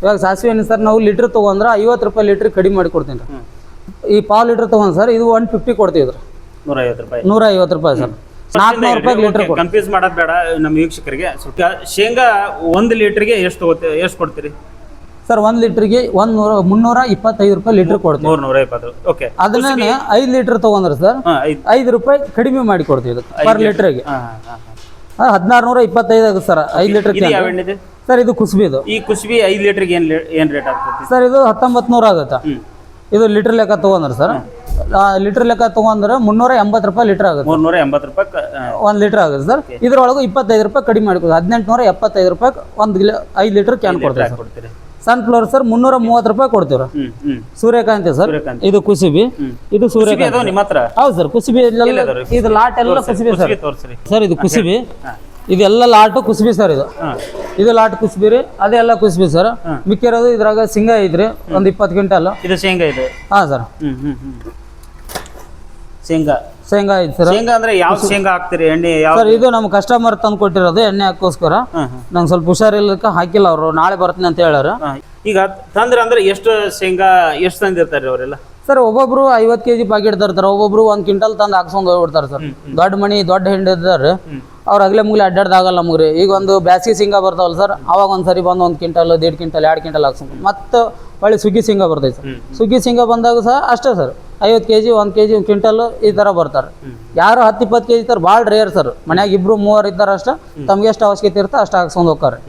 ಇವಾಗ ಸಾಸಿವೆ ಎಣ್ಣೆ ಸರ್ ನಾವು ಲೀಟ್ರ್ ತೊಗೊಂಡ್ರೆ 50 ರೂಪಾಯಿ ಲೀಟ್ರ್ ಕಡಿಮೆ ಮಾಡಿ ಕೊಡ್ತೀನಿ ರೀ ಈ 1/2 ಲೀಟ್ರ್ ತೊಗೊಂಡು ಸರ್ ಇದು 150 ಕೊಡ್ತೀವಿ ರೀ 150 ರೂಪಾಯಿ ಸರ್ 400 ರೂಪಾಯಿ ಲೀಟರ್ ಕನ್ಫ್ಯೂಸ್ ಮಾಡೋದು ಬೇಡ ನಮ್ಮ ವೀಕ್ಷಕರಿಗೆ ಶೇಂಗಾ 1 ಲೀಟರ್ಗೆ ಎಷ್ಟು ಕೊಡ್ತೀರಿ ಸರ್ 1 ಲೀಟರ್ಗೆ 325 ರೂಪಾಯಿ ಲೀಟರ್ ಕೊಡ್ತೀವಿ 320 ಓಕೆ ಅದನ್ನೇ 5 ಲೀಟರ್ ತೊಗೊಂಡ್ರೆ ಸರ್ 5 ರೂಪಾಯಿ ಕಡಿಮೆ ಮಾಡಿ ಕೊಡ್ತೀವಿ ಇದಕ್ಕೆ ಪರ್ ಲೀಟರ್ಗೆ 1625 ಆಗುತ್ತೆ ಸರ್ 5 ಲೀಟರ್ ಸರ್ ಇದು ಕುಸುಬಿದು ಈ ಕುಸುಬಿ 5 ಲೀಟರ್ಗೆ ಏನು ರೇಟ್ ಆಗ್ತದೆ ಸರ್ ಇದು 1900 ಆಗುತ್ತೆ ಇದು ಲೀಟರ್ ಲೆಕ್ಕ ತೊಗೊಂಡ್ರೆ ಸರ್ ಲೀಟರ್ ಲೆಕ್ಕ ತೊಗೊಂಡ್ರೆ 380 ರೂಪಾಯಿ ಲೀಟರ್ ಆಗುತ್ತೆ 380 ರೂಪಾಯಿ 1 ಲೀಟರ್ ಆಗುತ್ತೆ ಸರ್ ಇದ್ರೊಳಗೆ 25 ರೂಪಾಯಿ ಕಡಿಮೆ ಮಾಡ್ಕೊಡ್ತೀವಿ 1875 ರೂಪಾಯಿ 5 ಲೀಟರ್ ಕ್ಯಾನ್ ಕೊಡ್ತೀವಿ ಸನ್ಫ್ಲವರ್ ಸರ್ 330 ರೂಪಾಯಿ ಕೊಡ್ತೀವಿ ಸೂರ್ಯಕಾಂತಿ ಸರ್ ಇದು ಕುಸುಬಿ ಇದು ಸೂರ್ಯಕಾಂತಿ ನಿಮ್ಮ ಹತ್ರ ಹೌದು ಸರ್ ಕುಸುಬಿ ಇದು ಲಾಟ್ ಎಲ್ಲ ಕುಸುಬಿ ಸರ್ ಸರ್ ಇದು ಕುಸುಬಿ ಇದೆಲ್ಲ ಲಾಟು ಕುಸುಬಿ ಸರ್ ಇದು ಲಾಟ್ ಕುಸುಬಿ ರೀ ಅದೆಲ್ಲ ಕುಸುಬಿ ಸರ್ ಮಿಕ್ಕಿರೋದು ಇದ್ರಾಗ ಶೇಂಗಾ ಐತ್ರಿ ಒಂದು 20 ಕ್ವಿಂಟಲ್ ಇದು ಶೇಂಗಾ ಇದೆ ಹಾಂ ಸರ್ ಶೇಂಗಾ ಐತಿ ಸರ್ ಶೇಂಗಾ ಅಂದ್ರೆ ಯಾವ ಶೇಂಗಾ ಹಾಕ್ತೀರಿ ಎಣ್ಣೆ ಸರ್ ಇದು ನಮ್ಮ ಕಸ್ಟಮರ್ ತಂದು ಕೊಟ್ಟಿರೋದು ಎಣ್ಣೆ ಹಾಕೋಸ್ಕರ ನಂಗೆ ಸ್ವಲ್ಪ ಹುಷಾರಿಲ್ಲಕ್ಕೆ ಹಾಕಿಲ್ಲ ಅವರು ನಾಳೆ ಬರ್ತೀನಿ ಅಂತ ಹೇಳಾರ ಈಗ ತಂದ್ರೆ ಅಂದ್ರೆ ಎಷ್ಟು ಶೇಂಗಾ ಎಷ್ಟು ತಂದಿರ್ತಾರೆ ಅವರೆಲ್ಲ ಸರ್ ಒಬ್ಬೊಬ್ರು 50 kg ಪ್ಯಾಕೆಟ್ ತರ್ತಾರೆ ಒಬ್ಬೊಬ್ರು 1 ಕ್ವಿಂಟಲ್ ತಂದು ಹಾಕ್ಸ್ಕೊಂಡು ಹೋಗ್ಬಿಡ್ತಾರೆ ಸರ್ ದೊಡ್ಡ ಮಣಿ ದೊಡ್ಡ ಹೆಂಡ ಇದ್ದಾರೆ ಅವ್ರು ಅಗ್ಲೆ ಮುಗ್ಲೆ ಅಡ್ಡಾಡ್ದಾಗಲ್ಲ ನಮ್ಗೆ ರೀ ಈಗ ಒಂದು ಬ್ಯಾಸಿಗೆ ಶೇಂಗಾ ಬರ್ತಾವಲ್ಲ ಸರ್ ಅವಾಗ ಒಂದ್ಸರಿ ಬಂದು 1 ಕ್ವಿಂಟಲ್ 1.5 ಕ್ವಿಂಟಲ್ 2 ಕ್ವಿಂಟಲ್ ಹಾಕ್ಸ್ಕೊಂಡು ಮತ್ತೆ ಒಳ್ಳೆ ಸುಗ್ಗಿ ಶೇಂಗಾ ಬರ್ತೈತೆ ಸರ್ ಸುಗ್ಗಿ ಶೇಂಗಾ ಬಂದಾಗ ಸಹ ಅಷ್ಟೇ ಸರ್ 50 kg 1 kg 1 ಕ್ವಿಂಟಲ್ ಈ ಥರ ಬರ್ತಾರೆ ಯಾರು 10-20 kg ತರ ಭಾಳ ರೇರ್ ಸರ್ ಮನ್ಯಾಗ 2-3 ಇದ್ದಾರೆ ಅಷ್ಟೇ ತಮ್ಗೆ ಎಷ್ಟು ಅವಶ್ಯಕತೆ ಇರುತ್ತೆ ಅಷ್ಟು ಹಾಕ್ಸ್ಕೊಂಡು ಹೋಗ್ತಾರೆ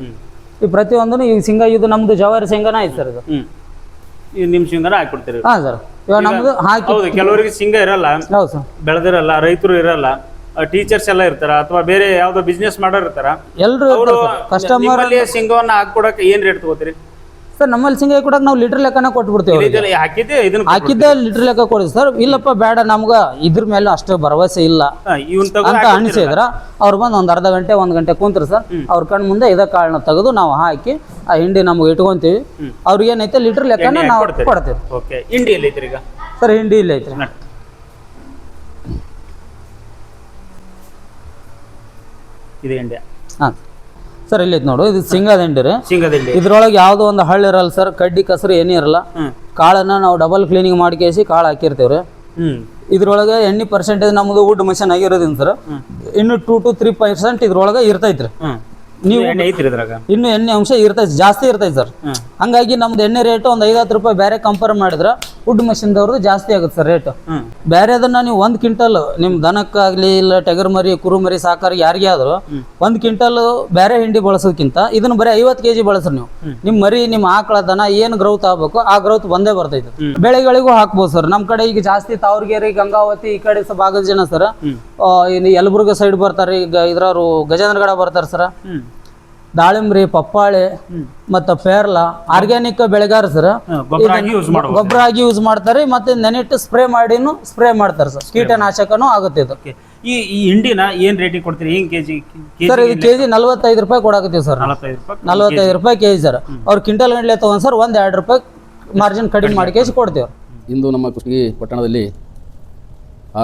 ಈ ಪ್ರತಿಯೊಂದೂ ಈಗ ಶೇಂಗಾ ಇದು ನಮ್ದು ಜವಾರಿ ಶೇಂಗಾನ ಐತೆ ಸರ್ ಇದು ನಿಮ್ಮ ಶೇಂಗಾನ ಹಾಕ್ಬಿಡ್ತೀರಿ ಹಾಂ ಸರ್ ಇವಾಗ ನಮ್ದು ಹಾಕಿ ಕೆಲವರಿಗೆ ಶೇಂಗಾ ಇರಲ್ಲ ಹೌದು ಸರ್ ಬೆಳೆದಿರಲ್ಲ ರೈತರು ಇರಲ್ಲ ಟೀಚರ್ಸ್ ಎಲ್ಲ ಇರ್ತಾರ ಅಥವಾ ಬೇರೆ ಯಾವ್ದೋ ಬಿಸ್ನೆಸ್ ಮಾಡೋರು ಇರ್ತಾರ ಎಲ್ಲರೂ ಕಸ್ಟಮರ್ ಶೇಂಗಾವನ್ನ ಹಾಕೊಡಕ್ಕೆ ಏನ್ ರೇಟ್ ತಗೋತೀರಿ ಸರ್ ನಮ್ಮಲ್ಲಿ ಶೇಂಗಾ ಕೊಡಕ್ಕೆ ನಾವು ಲೀಟರ್ ಲೆಕ್ಕನ ಕೊಟ್ಬಿಡ್ತೀವಿ ಅವ್ರಿಗೆ. ಹಾಕಿದ್ದೆ ಇದನ್ನ ಹಾಕಿದ್ದೆ ಲೀಟರ್ ಲೆಕ್ಕ ಕೊಡಿ ಸರ್. ಇಲ್ಲಪ್ಪ ಬೇಡ ನಮ್ಗೆ ಇದ್ರ ಮೇಲೆ ಅಷ್ಟು ಭರವಸೆ ಇಲ್ಲ ಇವನ್ ಅಂತ ಅನಿಸಿದ್ರ ಅವ್ರು ಬಂದು ಒಂದು ಅರ್ಧ ಗಂಟೆ 1 ಗಂಟೆ ಕುಂತ್ರು ಸರ್. ಅವ್ರ ಕಣ್ ಮುಂದೆ ಇದ ಕಾಳನ್ನ ತೆಗೆದು ನಾವು ಹಾಕಿ ಆ ಹಿಂಡಿ ನಮ್ಗೆ ಇಟ್ಕೊಂತೀವಿ. ಅವ್ರಿಗೆ ಏನೈತೆ ಲೀಟರ್ ಲೆಕ್ಕನ ನಾವು ಕೊಡ್ತೀವಿ. ಓಕೆ, ಹಿಂಡಿ ಎಲ್ಲಿ ಐತ್ರಿ ಈಗ ಸರ್? ಹಿಂಡಿ ಇಲ್ಲ ಐತ್ರಿ. ಇದು ಹಿಂಡಿ. ಹಾಂ ಸರ್, ಇಲ್ಲಿ ಐತೆ ನೋಡು, ಇದು ಶೇಂಗಾದ ಹಿಂಡಿ ರೀ. ಶೇಂಗಾದ ಹಿಂಡಿ. ಇದ್ರೊಳಗೆ ಯಾವುದೋ ಒಂದು ಹಳ್ಳಿ ಇರಲ್ಲ ಸರ್, ಕಡ್ಡಿ ಕಸರು ಏನೂ ಇರಲ್ಲ. ಕಾಳನ್ನ ನಾವು ಡಬಲ್ ಕ್ಲೀನಿಂಗ್ ಮಾಡಿ ಕೇಸಿ ಕಾಳು ಹಾಕಿರ್ತೀವಿ ರೀ. ಇದ್ರೊಳಗೆ ಎಣ್ಣೆ ಪರ್ಸೆಂಟೇಜ್ ನಮ್ಮದು ವುಡ್ ಮಷನ್ ಆಗಿರೋದ್ರಿಂದ ಸರ್ ಇನ್ನು 2 to 3% ಇದ್ರೊಳಗೆ ಇರ್ತೈತ್ರಿ. ನೀವು ಇನ್ನು ಎಣ್ಣೆ ಅಂಶ ಇರ್ತೈತಿ, ಜಾಸ್ತಿ ಇರ್ತೈತಿ ಸರ್. ಹಂಗಾಗಿ ನಮ್ದು ಎಣ್ಣೆ ರೇಟ್ ಒಂದು 5-10 ರೂಪಾಯಿ ಬೇರೆ ಕಂಪೇರ್ ಮಾಡಿದ್ರೆ ವುಡ್ ಮಷಿನ್ದವ್ರದ್ದು ಜಾಸ್ತಿ ಆಗುತ್ತೆ ಸರ್ ರೇಟ್. ಬೇರೆ ಅದನ್ನ ನೀವು 1 ಕ್ವಿಂಟಲ್ ನಿಮ್ಮ ದನಕ್ಕಾಗ್ಲಿ ಇಲ್ಲ ಟಗರ್ ಮರಿ ಕುರು ಮರಿ ಸಾಕಾರ ಯಾರಿಗೆ ಆದ್ರೂ 1 ಕ್ವಿಂಟಲ್ ಬೇರೆ ಹಿಂಡಿ ಬಳಸೋದಕ್ಕಿಂತ ಇದನ್ನ ಬರೀ 50 kg ಬಳಸ್ರಿ ನೀವು. ನಿಮ್ಮ ಮರಿ ನಿಮ್ಮ ಆಕಳ ದನ ಏನು ಗ್ರೌತ್ ಆಗ್ಬೇಕು ಆ ಗ್ರೌತ್ ಬಂದೇ ಬರ್ತೈತೆ. ಬೆಳೆಗಳಿಗೂ ಹಾಕ್ಬೋದು ಸರ್. ನಮ್ಮ ಕಡೆ ಈಗ ಜಾಸ್ತಿ ತಾವರ್ಗೇರಿ ಗಂಗಾವತಿ ಈ ಕಡೆ ಭಾಗದ ಜನ ಸರ್ ಯಲಬುರ್ಗ ಸೈಡ್ ಬರ್ತಾರೆ. ಈಗ ಇದ್ರವ್ರು ಗಜೇಂದ್ರಗಡ ಬರ್ತಾರೆ ಸರ್. ದಾಳಿಂಬ್ರಿ, ಪಪ್ಪಾಳೆ ಮತ್ತು ಪೇರ್ಲ ಆರ್ಗ್ಯಾನಿಕ್ ಬೆಳೆಗಾರ ಸರ್ ಗೊಬ್ಬರ ಆಗಿ ಯೂಸ್ ಮಾಡ್ತಾರೆ. ಮತ್ತೆ ನೆನೆಟ್ಟು ಸ್ಪ್ರೇ ಮಾಡ್ತಾರೆ ಸರ್. ಕೀಟನಾಶಕನೂ ಆಗುತ್ತೆ ಇದು. ಈ ಹಿಂಡಿನ ಏನ್ ರೇಟಿಗೆ ಕೊಡ್ತೀರಿ? ಏನ್ ಕೆಜಿ ಸರ್? ಇದು ಕೆಜಿ 45 ರೂಪಾಯಿ ಕೊಡಾಕತ್ತೀವಿ ಸರ್. 45 ರೂಪಾಯಿ ಕೆಜಿ ಸರ್. ಅವ್ರು ಕ್ವಿಂಟಲ್ ಗಂಟ್ಲೆ ತಗೊಂಡ್ ಸರ್ 1-2 ರೂಪಾಯಿ ಮಾರ್ಜಿನ್ ಕಡಿಮೆ ಮಾಡಿ ಕೆಜಿ ಕೊಡ್ತೀವಿ. ಇಂದು ನಮ್ಮ ಕುಷ್ಟಗಿ ಪಟ್ಟಣದಲ್ಲಿ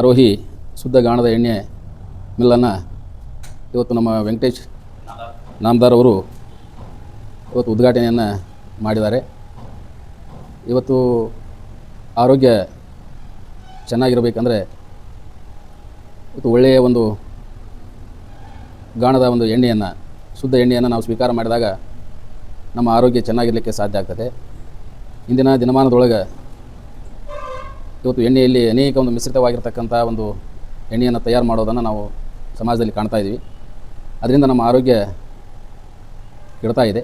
ಆರೋಹಿ ಶುದ್ಧ ಗಾಣದ ಎಣ್ಣೆ ಮಿಲ್ಲನ್ನು ಇವತ್ತು ನಮ್ಮ ವೆಂಕಟೇಶ್ ನಾಮದಾರ್ ಅವರು ಇವತ್ತು ಉದ್ಘಾಟನೆಯನ್ನು ಮಾಡಿದ್ದಾರೆ. ಇವತ್ತು ಆರೋಗ್ಯ ಚೆನ್ನಾಗಿರಬೇಕಂದ್ರೆ ಇವತ್ತು ಒಳ್ಳೆಯ ಒಂದು ಗಾಣದ ಒಂದು ಎಣ್ಣೆಯನ್ನು ಶುದ್ಧ ಎಣ್ಣೆಯನ್ನು ನಾವು ಸ್ವೀಕಾರ ಮಾಡಿದಾಗ ನಮ್ಮ ಆರೋಗ್ಯ ಚೆನ್ನಾಗಿರಲಿಕ್ಕೆ ಸಾಧ್ಯ ಆಗ್ತದೆ. ಇಂದಿನ ದಿನಮಾನದೊಳಗೆ ಇವತ್ತು ಎಣ್ಣೆಯಲ್ಲಿ ಅನೇಕ ಒಂದು ಮಿಶ್ರಿತವಾಗಿರ್ತಕ್ಕಂಥ ಒಂದು ಎಣ್ಣೆಯನ್ನು ತಯಾರು ಮಾಡೋದನ್ನು ನಾವು ಸಮಾಜದಲ್ಲಿ ಕಾಣ್ತಾ ಇದ್ದೀವಿ. ಅದರಿಂದ ನಮ್ಮ ಆರೋಗ್ಯ ಕೆಡ್ತಾ ಇದೆ.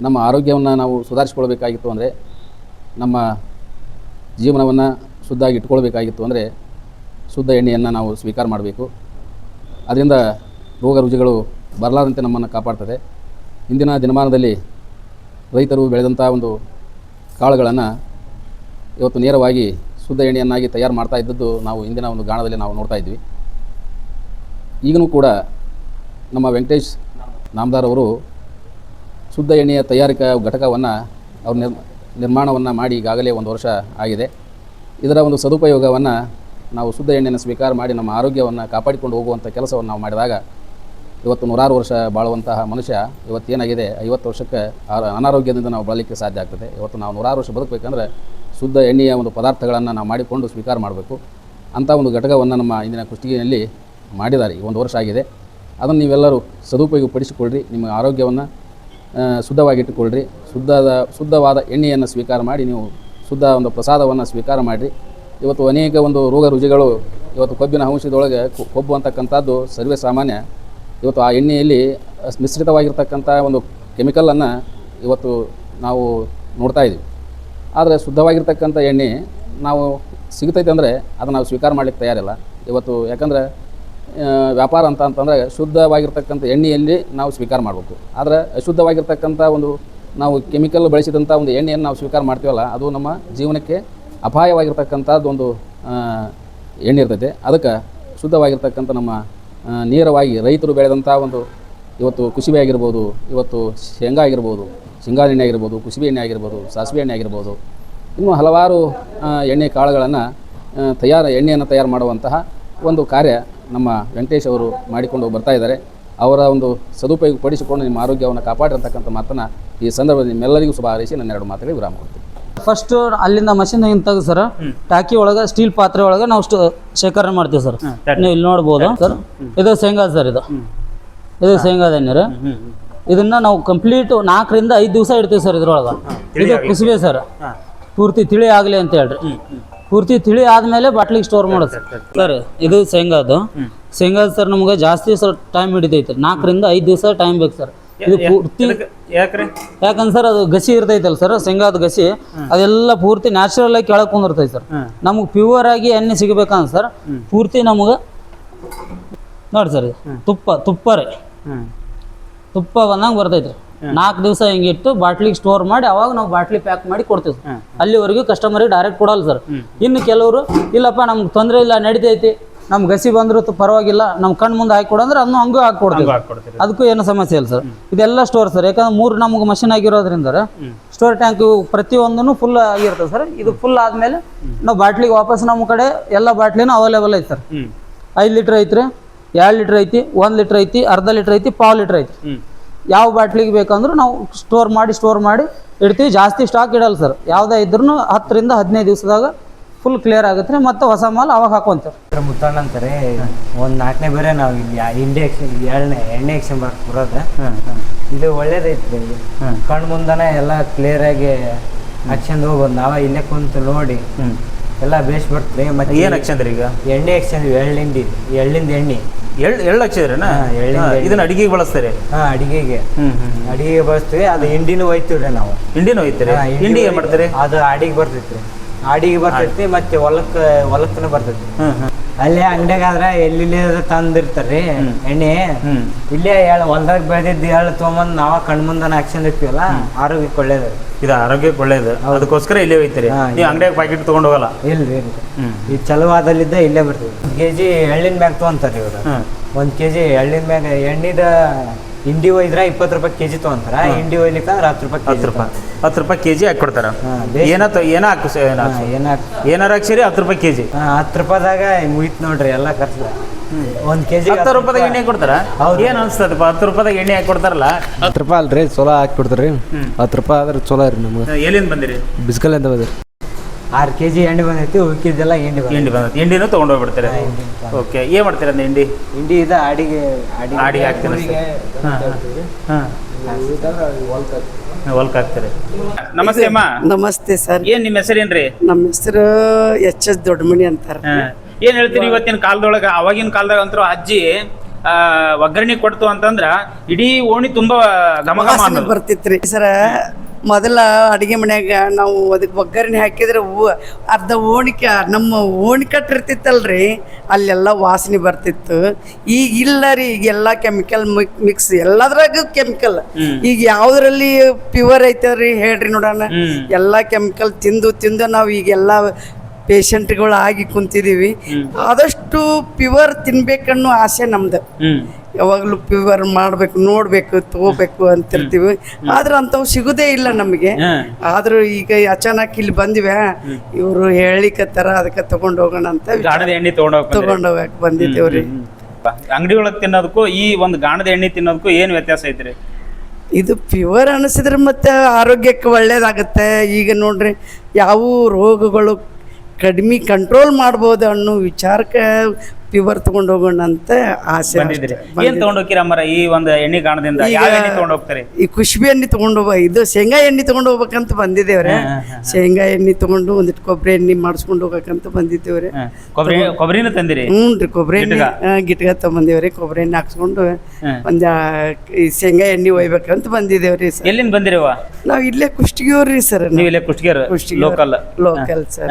ನಮ್ಮ ಆರೋಗ್ಯವನ್ನು ನಾವು ಸುಧಾರಿಸ್ಕೊಳ್ಬೇಕಾಗಿತ್ತು ಅಂದರೆ, ನಮ್ಮ ಜೀವನವನ್ನು ಶುದ್ಧವಾಗಿ ಇಟ್ಕೊಳ್ಬೇಕಾಗಿತ್ತು ಅಂದರೆ ಶುದ್ಧ ಎಣ್ಣೆಯನ್ನು ನಾವು ಸ್ವೀಕಾರ ಮಾಡಬೇಕು. ಅದರಿಂದ ರೋಗ ರುಜಿಗಳು ಬರಲಾರಂತೆ ನಮ್ಮನ್ನು ಕಾಪಾಡ್ತದೆ. ಇಂದಿನ ದಿನಮಾನದಲ್ಲಿ ರೈತರು ಬೆಳೆದಂಥ ಒಂದು ಕಾಳುಗಳನ್ನು ಇವತ್ತು ನೇರವಾಗಿ ಶುದ್ಧ ಎಣ್ಣೆಯನ್ನಾಗಿ ತಯಾರು ಮಾಡ್ತಾ ಇದ್ದದ್ದು ನಾವು ಇಂದಿನ ಒಂದು ಗಾಣದಲ್ಲಿ ನಾವು ನೋಡ್ತಾ ಇದ್ವಿ. ಈಗಲೂ ಕೂಡ ನಮ್ಮ ವೆಂಕಟೇಶ್ ನಾಮದಾರ್ ಅವರು ಶುದ್ಧ ಎಣ್ಣೆಯ ತಯಾರಿಕಾ ಘಟಕವನ್ನು ಅವರು ನಿರ್ಮಾಣವನ್ನು ಮಾಡಿ ಈಗಾಗಲೇ 1 ವರ್ಷ ಆಗಿದೆ. ಇದರ ಒಂದು ಸದುಪಯೋಗವನ್ನು ನಾವು ಶುದ್ಧ ಎಣ್ಣೆಯನ್ನು ಸ್ವೀಕಾರ ಮಾಡಿ ನಮ್ಮ ಆರೋಗ್ಯವನ್ನು ಕಾಪಾಡಿಕೊಂಡು ಹೋಗುವಂಥ ಕೆಲಸವನ್ನು ನಾವು ಮಾಡಿದಾಗ ಇವತ್ತು 100 ವರ್ಷ ಬಾಳುವಂತಹ ಮನುಷ್ಯ ಇವತ್ತೇನಾಗಿದೆ 50 ವರ್ಷಕ್ಕೆ ಅನಾರೋಗ್ಯದಿಂದ ನಾವು ಬಾಳಲಿಕ್ಕೆ ಸಾಧ್ಯ ಆಗ್ತದೆ. ಇವತ್ತು ನಾವು 100 ವರ್ಷ ಬದುಕಬೇಕಂದ್ರೆ ಶುದ್ಧ ಎಣ್ಣೆಯ ಒಂದು ಪದಾರ್ಥಗಳನ್ನು ನಾವು ಮಾಡಿಕೊಂಡು ಸ್ವೀಕಾರ ಮಾಡಬೇಕು. ಅಂಥ ಒಂದು ಘಟಕವನ್ನು ನಮ್ಮ ಇಂದಿನ ಕುಷ್ಟಗಿಯಲ್ಲಿ ಮಾಡಿದ್ದಾರೆ. 1 ವರ್ಷ ಆಗಿದೆ. ಅದನ್ನು ನೀವೆಲ್ಲರೂ ಸದುಪಯೋಗಪಡಿಸಿಕೊಳ್ಳ್ರಿ. ನಿಮ್ಮ ಆರೋಗ್ಯವನ್ನು ಶುದ್ಧವಾಗಿಟ್ಟುಕೊಳ್ಳ್ರಿ. ಶುದ್ಧವಾದ ಎಣ್ಣೆಯನ್ನು ಸ್ವೀಕಾರ ಮಾಡಿ ನೀವು ಶುದ್ಧ ಒಂದು ಪ್ರಸಾದವನ್ನು ಸ್ವೀಕಾರ ಮಾಡಿರಿ. ಇವತ್ತು ಅನೇಕ ಒಂದು ರೋಗ ರುಜಿಗಳು ಇವತ್ತು ಕೊಬ್ಬಿನ ಅಂಶದೊಳಗೆ ಕೊಬ್ಬು ಅಂತಕ್ಕಂಥದ್ದು ಸರ್ವೇ ಸಾಮಾನ್ಯ. ಇವತ್ತು ಆ ಎಣ್ಣೆಯಲ್ಲಿ ಮಿಶ್ರಿತವಾಗಿರ್ತಕ್ಕಂಥ ಒಂದು ಕೆಮಿಕಲನ್ನು ಇವತ್ತು ನಾವು ನೋಡ್ತಾ ಇದ್ದೀವಿ. ಆದರೆ ಶುದ್ಧವಾಗಿರ್ತಕ್ಕಂಥ ಎಣ್ಣೆ ನಾವು ಸಿಗ್ತೈತೆ ಅಂದರೆ ಅದನ್ನು ನಾವು ಸ್ವೀಕಾರ ಮಾಡಲಿಕ್ಕೆ ತಯಾರಿಲ್ಲ ಇವತ್ತು. ಯಾಕಂದರೆ ವ್ಯಾಪಾರ ಅಂತಂದರೆ ಶುದ್ಧವಾಗಿರ್ತಕ್ಕಂಥ ಎಣ್ಣೆಯಲ್ಲಿ ನಾವು ಸ್ವೀಕಾರ ಮಾಡಬೇಕು. ಆದರೆ ಅಶುದ್ಧವಾಗಿರ್ತಕ್ಕಂಥ ಒಂದು ನಾವು ಕೆಮಿಕಲ್ ಬಳಸಿದಂಥ ಒಂದು ಎಣ್ಣೆಯನ್ನು ನಾವು ಸ್ವೀಕಾರ ಮಾಡ್ತೀವಲ್ಲ, ಅದು ನಮ್ಮ ಜೀವನಕ್ಕೆ ಅಪಾಯವಾಗಿರ್ತಕ್ಕಂಥದ್ದು ಒಂದು ಎಣ್ಣೆ ಇರ್ತೈತೆ. ಅದಕ್ಕೆ ಶುದ್ಧವಾಗಿರ್ತಕ್ಕಂಥ ನಮ್ಮ ನೇರವಾಗಿ ರೈತರು ಬೆಳೆದಂಥ ಒಂದು ಇವತ್ತು ಕುಸುಬೆ ಆಗಿರ್ಬೋದು, ಇವತ್ತು ಶೇಂಗಾ ಆಗಿರ್ಬೋದು, ಶೇಂಗಾ ಎಣ್ಣೆ ಆಗಿರ್ಬೋದು, ಕುಸುಬೆ ಎಣ್ಣೆ ಆಗಿರ್ಬೋದು, ಸಾಸಿವೆ ಎಣ್ಣೆ ಆಗಿರ್ಬೋದು, ಇನ್ನೂ ಹಲವಾರು ಎಣ್ಣೆ ಕಾಳುಗಳನ್ನು ಎಣ್ಣೆಯನ್ನು ತಯಾರು ಮಾಡುವಂತಹ ಒಂದು ಕಾರ್ಯ ನಮ್ಮ ವೆಂಕಟೇಶ್ ಅವರು ಮಾಡಿಕೊಂಡು ಬರ್ತಾ ಇದ್ದಾರೆ. ಅವರ ಒಂದು ಸದುಪಯೋಗ ಪಡಿಸಿಕೊಂಡು ನಿಮ್ಮ ಆರೋಗ್ಯವನ್ನು ಕಾಪಾಡಿರ್ತಕ್ಕಂಥ ಮಾತನ್ನು ಈ ಸಂದರ್ಭದಲ್ಲಿ ನಿಮ್ಮೆಲ್ಲರಿಗೂ ಶುಭ ಹಾರೈಸಿ ನನ್ನ 2 ಮಾತುಗಳಿಗೆ ವಿರಾಮ ಕೊಡ್ತೀನಿ. ಫಸ್ಟ್ ಅಲ್ಲಿಂದ ಮಷಿನ್ ತೆಗೆದು ಸರ್ ಟಾಕಿ ಒಳಗೆ ಸ್ಟೀಲ್ ಪಾತ್ರೆ ಒಳಗೆ ನಾವು ಶೇಖರಣೆ ಮಾಡ್ತೀವಿ ಸರ್. ನೀವು ಇಲ್ಲಿ ನೋಡ್ಬೋದು ಸರ್, ಇದು ಶೇಂಗಾ ಸರ್. ಇದು ಶೇಂಗಾದ ಎಣ್ಣೆ ರೀ. ಇದನ್ನ ನಾವು ಕಂಪ್ಲೀಟ್ 4 ರಿಂದ 5 ದಿವಸ ಇಡ್ತೀವಿ ಸರ್ ಇದ್ರೊಳಗೆ. ಇದು ಕುಸುಬೆ ಸರ್, ಪೂರ್ತಿ ತಿಳಿ ಆಗಲಿ ಅಂತ ಹೇಳ್ರಿ. ಪೂರ್ತಿ ತಿಳಿ ಆದಮೇಲೆ ಬಾಟ್ಲಿಗೆ ಸ್ಟೋರ್ ಮಾಡೋದು ಸರ್. ಇದು ಶೇಂಗಾದ ಸರ್ ನಮ್ಗೆ ಜಾಸ್ತಿ ಸರ್ ಟೈಮ್ ಹಿಡಿತೈತೆ. 4 ರಿಂದ 5 ದಿವಸ ಟೈಮ್ ಬೇಕು ಸರ್. ಇದು ಪೂರ್ತಿ ಯಾಕಂದ್ರೆ ಸರ್ ಅದು ಗಸಿ ಇರ್ತೈತಲ್ಲ ಸರ್, ಶೇಂಗಾದ ಗಸಿ ಅದೆಲ್ಲ ಪೂರ್ತಿ ನ್ಯಾಚುರಲ್ ಆಗಿ ಕೆಳಗೆ ಕುಂದಿರ್ತೈತೆ ಸರ್. ನಮಗೆ ಪ್ಯೂರ್ ಆಗಿ ಎಣ್ಣೆ ಸಿಗಬೇಕಂದ್ರೆ ಸರ್ ಪೂರ್ತಿ ನಮಗೆ ನೋಡಿ ಸರ್ ತುಪ್ಪ ರೀ, ತುಪ್ಪ ಬಂದಂಗೆ ಬರ್ತೈತೆ ರೀ. 4 ದಿವಸ ಹಿಂಗಿಟ್ಟು ಬಾಟ್ಲಿಗೆ ಸ್ಟೋರ್ ಮಾಡಿ ಅವಾಗ ನಾವು ಬಾಟ್ಲಿ ಪ್ಯಾಕ್ ಮಾಡಿ ಕೊಡ್ತೀವಿ ಸರ್. ಅಲ್ಲಿವರೆಗೂ ಕಸ್ಟಮರಿಗೆ ಡೈರೆಕ್ಟ್ ಕೊಡಲ್ಲ ಸರ್. ಇನ್ನು ಕೆಲವರು ಇಲ್ಲಪ್ಪ ನಮ್ಗೆ ತೊಂದರೆ ಇಲ್ಲ ನಡಿತೈತಿ, ನಮ್ಗೆ ಗಸಿ ಬಂದ್ರು ಪರವಾಗಿಲ್ಲ, ನಮ್ಮ ಕಣ್ಣು ಮುಂದೆ ಹಾಕಿ ಕೊಡಂದ್ರೆ ಅದನ್ನು ಹಂಗೂ ಹಾಕೊಡ್ತೀವಿ, ಅದಕ್ಕೂ ಏನು ಸಮಸ್ಯೆ ಇಲ್ಲ ಸರ್. ಇದೆಲ್ಲ ಸ್ಟೋರ್ ಸರ್, ಯಾಕಂದ್ರೆ 3 ನಮ್ಗೆ ಮಷಿನ್ ಆಗಿರೋದ್ರಿಂದ ಸ್ಟೋರ್ ಟ್ಯಾಂಕ್ ಪ್ರತಿಯೊಂದನ್ನು ಫುಲ್ ಆಗಿರ್ತದೆ ಸರ್. ಇದು ಫುಲ್ ಆದ್ಮೇಲೆ ನಾವು ಬಾಟ್ಲಿಗೆ ವಾಪಸ್ ನಮ್ಮ ಕಡೆ ಎಲ್ಲ ಬಾಟ್ಲಿನೂ ಅವೈಲೇಬಲ್ ಐತೆ ಸರ್. 5 ಲೀಟ್ರ್ ಐತ್ರಿ, 2 ಲೀಟ್ರ್ ಐತಿ, 1 ಲೀಟ್ರ್ ಐತಿ, ಅರ್ಧ ಲೀಟ್ರ್ ಐತಿ, 1/2 ಲೀಟ್ರ್ ಐತಿ. ಯಾವ ಬಾಟ್ಲಿಗೆ ಬೇಕಂದ್ರೂ ನಾವು ಸ್ಟೋರ್ ಮಾಡಿ ಇಡ್ತೀವಿ. ಜಾಸ್ತಿ ಸ್ಟಾಕ್ ಇಡಲ್ಲ ಸರ್. ಯಾವುದೇ ಇದ್ರೂ 10 ರಿಂದ 15 ದಿವಸದಾಗ ಫುಲ್ ಕ್ಲಿಯರ್ ಆಗುತ್ತೆ, ಮತ್ತೆ ಹೊಸ ಮಾಲ್ ಅವಾಗ ಹಾಕೊಂತಾರೆ. ಮುತ್ತಣ್ಣ ಅಂತಾರೆ, ಒಂದು 4ನೇ ಬೇರೆ ನಾವು ಇಲ್ಲಿ ಎಣ್ಣೆ ಎಕ್ಷನ್ ಬರೋದು ಇದು ಒಳ್ಳೇದೈತ್ರಿ. ಕಣ್ಣು ಮುಂದನೆ ಎಲ್ಲ ಕ್ಲಿಯರ್ ಆಗಿ ಹಾಕ್ಸ್ಕೊಂಡು ಹೋಗೋದು, ನಾವ ಇಲ್ಲೇ ಕುಂತು ನೋಡಿ ಎಲ್ಲ ಬೇಸ್ ಬರ್ತದೆ. ಮತ್ತೆ ಏನ್ ಹಾಕ್ಸಂದ್ರಿ ಈಗ? ಎಣ್ಣೆ ಹಾಕ್ಸಂದ್ವಿ, ಎಳ್ಳಿಂದ ಎಣ್ಣೆ. ಎಳ್ಳು ಹಾಕ್ಸಿದ್ರೇನ? ಇದನ್ನ ಅಡಿಗೆಗೆ ಬಳಸ್ತಾರೆ? ಅಡಿಗೆಗೆ ಬಳಸ್ತೀವಿ. ಅದು ಹಿಂಡಿನೂ ಒಯ್ತೀವ್ರಿ ನಾವು. ಹಿಂಡಿನೂ ಒಯ್ತೀರಿ? ಹಿಂಡಿ ಏನ್ ಮಾಡ್ತೀರಿ? ಅದು ಅಡಿಗೆ ಬರ್ತೈತ್ರಿ, ಮತ್ತೆ ಹೊಲಕ್ಕೂ ಬರ್ತೈತಿ. ಅಲ್ಲೇ ಅಂಗಡಿಯಾಗಾದ್ರೆ ಎಲ್ಲಿ ತಂದಿರ್ತಾರ್ರಿ ಎಣ್ಣೆ. ಇಲ್ಲೇ ಹೊಲ್ದಾಗ ಬೆಳೆದಿದ್ದು ಎಳ್ಳು ತೊಗೊಂಬಂದು ನಾವ ಕಣ್ ಮುಂದನ ಹಾಕ್ಸಿರ್ತೀವಲ್ಲ, ಆರೋಗ್ಯಕ್ಕೆ ಒಳ್ಳೇದು. ಇದು ಆರೋಗ್ಯಕ್ಕೆ ಒಳ್ಳೇದು, ಅದಕ್ಕೋಸ್ಕರ ಇಲ್ಲೇ ಒಯ್ತೀರಿ? ನೀವು ಅಂಗಡಿಯಾಗ ಪ್ಯಾಕೆಟ್ ತಗೊಂಡ್ ಹೋಗಲ್ಲ? ಇಲ್ರಿ, ಈ ಚಲುವಾದಲ್ಲಿದ್ದ ಇಲ್ಲೇ ಬರ್ತದೆ. 1 ಕೆಜಿ ಎಳ್ಳಿನ ಮ್ಯಾಗ ತೊಗೊಂತಾರೆ ಇವ್ರು. 1 ಕೆಜಿ ಎಳ್ಳಿನ ಮ್ಯಾಗ ಎಣ್ಣಿದ ಹಿಂಡಿ ಒಯ್ದ್ರೆ 20 ರೂಪಾಯಿ ಕೆಜಿ ತೊಗೊಂತಾರ. ಹಿಂಡಿ ಒಯ್ಲಿಕ್ಕಂದ್ರೆ 10 ರೂಪಾಯಿ. 10 ರೂಪಾಯಿ ಕೆಜಿ ಹಾಕಿ ಕೊಡ್ತಾರ? ಏನಾರ ಹಾಕ್ಸಿರಿ 10 ರೂಪಾಯಿ ಕೆಜಿ? 10 ರೂಪಾಯಿದಾಗ ಮುಗಿತ್ ನೋಡ್ರಿ ಎಲ್ಲ ಖರ್ಚು. 1 ಕೆಜಿ 10 ರೂಪಾಯಿದಾಗ ಎಣ್ಣೆ ಕೊಡ್ತಾರ? ಏನ್ ಅನ್ಸ್ತದಪ್ಪ 10 ರೂಪಾಯಿದಾಗ ಎಣ್ಣೆ ಹಾಕಿ ಕೊಡ್ತಾರಲ್ಲ? 10 ರೂಪಾಯಿ ಅಲ್ರಿ, ಚಲೋ ಹಾಕಿ ಕೊಡ್ತಾರ್ರಿ. 10 ರೂಪಾಯಿ ಆದ್ರೆ ಚಲೋ ರೀ ನಮ್ಗೆ. ಎಲ್ಲಿಂದ ಬಂದಿರಿ? ಬಿಸ್ಕಲ್ಲಿಂದ ಬಂದಿರಿ. 6 ಕೆಜಿ ಎಣ್ಣೆ ಬಂದೈತಿ, ಉಳ್ಕಿದ್ದೆಲ್ಲ ಎಂಡಿ ಬಂದೈತಿ. ಎಂಡಿನೂ ತೊಗೊಂಡೋಗ್ಬಿಡ್ತಾರೆ? ಓಕೆ. ಏನ್ ಮಾಡ್ತೀರ ಅಂದ್ರೆ ಹಿಂಡಿ ಇದು ಅಡಿಗೆ ಹಾಕ್ತೀರ? ಹೊಲ್ಕ್ ಹಾಕ್ತಾರೆ. ನಮಸ್ತೆ ಅಮ್ಮ. ನಮಸ್ತೆ ಸರ್. ಏನ್ ನಿಮ್ಮ ಹೆಸರೇನ್ರಿ? ನಮ್ಮ ಹೆಸರು HS ದೊಡ್ಡಮನಿ ಅಂತಾರ. ಏನ್ ಹೇಳ್ತೀರಿ ಇವತ್ತಿನ ಕಾಲದೊಳಗ? ಅವಾಗಿನ ಕಾಲದಾಗ ಅಂತೂ ಅಜ್ಜಿ ಒಗ್ಗರಣೆ ಕೊಡ್ತು ಅಂತಂದ್ರ ಇಡೀ ಓಣಿ ತುಂಬಾ ಘಮ ಬರ್ತಿತ್ರಿ ಸರ. ಮೊದಲ ಅಡಿಗೆ ಮನ್ಯಾಗ ನಾವು ಅದಕ್ಕೆ ಒಗ್ಗರಣೆ ಹಾಕಿದ್ರೆ ಅರ್ಧ ನಮ್ಮ ಓಣಿ ಕಟ್ಟಿರ್ತಿತ್ತಲ್ರಿ, ಅಲ್ಲೆಲ್ಲ ವಾಸನೆ ಬರ್ತಿತ್ತು. ಈಗ ಇಲ್ಲ ರೀ, ಈಗೆಲ್ಲ ಕೆಮಿಕಲ್ ಮಿಕ್ಸ್, ಎಲ್ಲದ್ರಾಗ ಕೆಮಿಕಲ್. ಈಗ ಯಾವ್ದ್ರಲ್ಲಿ ಪ್ಯೂರ್ ಐತಲ್ರಿ ಹೇಳ್ರಿ ನೋಡೋಣ. ಎಲ್ಲ ಕೆಮಿಕಲ್ ತಿಂದು ನಾವು ಈಗೆಲ್ಲ ಪೇಷಂಟ್ಗಳು ಆಗಿ ಕುಂತಿದೀವಿ. ಆದಷ್ಟು ಪ್ಯೂರ್ ತಿನ್ಬೇಕನ್ನೋ ಆಸೆ ನಮ್ದು. ಯಾವಾಗಲೂ ಪ್ಯೂರ್ ಮಾಡ್ಬೇಕು, ನೋಡ್ಬೇಕು, ತಗೋಬೇಕು ಅಂತಿರ್ತೀವಿ. ಆದ್ರೆ ಅಂಥವು ಸಿಗುದೇ ಇಲ್ಲ ನಮಗೆ. ಆದ್ರೂ ಈಗ ಅಚಾನಕ್ ಇಲ್ಲಿ ಬಂದಿವೆ, ಇವರು ಹೇಳಿಕತ್ತಾರ, ಅದಕ್ಕೆ ತಗೊಂಡ್ ಹೋಗೋಣ ಅಂತ ಎಣ್ಣೆ ತಗೊಂಡ್ ಹೋಗಕ್ ಬಂದಿದ್ದೇವ್ರಿ. ಅಂಗಡಿ ಒಳಗೆ ತಿನ್ನೋದಕ್ಕೂ ಈ ಒಂದು ಗಾಣದ ಎಣ್ಣೆ ತಿನ್ನೋದಕ್ಕೂ ಏನ್ ವ್ಯತ್ಯಾಸ ಐತ್ರಿ? ಇದು ಪ್ಯೂರ್ ಅನಿಸಿದ್ರೆ ಮತ್ತೆ ಆರೋಗ್ಯಕ್ಕೆ ಒಳ್ಳೇದಾಗತ್ತೆ. ಈಗ ನೋಡ್ರಿ, ಯಾವ ರೋಗಗಳು ಕಡಿಮೆ ಕಂಟ್ರೋಲ್ ಮಾಡ್ಬೋದು ಅನ್ನೋ ವಿಚಾರಕ್ಕೆ ಪ್ಯೂರ್ ತಗೊಂಡ್ ಹೋಗೋಣ ಅಂತ ಆಸೆ. ಏನ್ ತಗೊಂಡ್ ಹೋಗ್ತೀರ ಅಮ್ಮರ ಈ ಒಂದು ಎಣ್ಣೆ ಗಾಣದಿಂದ? ಯಾವ ಎಣ್ಣೆ ತಗೊಂಡ್ ಹೋಗ್ತಾರೆ? ಈ ಕುಷ್ಬಿ ಎಣ್ಣೆ ತಗೊಂಡ್ ಇದು ಶೇಂಗಾ ಎಣ್ಣೆ ತಗೊಂಡ್ ಹೋಗ್ಬೇಕಂತ ಬಂದಿದ್ದೇವ್ರೆ. ಶೇಂಗಾ ಎಣ್ಣೆ ತಗೊಂಡು ಒಂದಿಟ್ಟು ಕೊಬ್ಬರಿ ಎಣ್ಣೆ ಮಾಡಿಸ್ಕೊಂಡು ಹೋಗ್ಬೇಕಂತ ಬಂದಿದ್ದೇವ್ರಿ. ಕೊಬ್ಬರಿನ ತಂದಿರಿ? ಹ್ಞೂನ್ರಿ, ಕೊಬ್ಬರಿ ಎಣ್ಣೆ ಗಿಟ್ಗ ತಗೊಂಡಿವ್ರಿ. ಕೊಬ್ಬರಿ ಎಣ್ಣೆ ಹಾಕ್ಸ್ಕೊಂಡು ಒಂದ್ ಶೇಂಗಾ ಎಣ್ಣೆ ಒಯ್ಬೇಕಂತ ಬಂದಿದ್ದೇವ್ರಿ. ಎಲ್ಲಿಂದ ಬಂದಿರವ? ನಾವ್ ಇಲ್ಲೇ ಕುಷ್ಟಗಿಯವ್ರಿ ಸರ್. ನೀವು ಇಲ್ಲೇ ಕುಷ್ಟಗಿಯರ್? Local sir.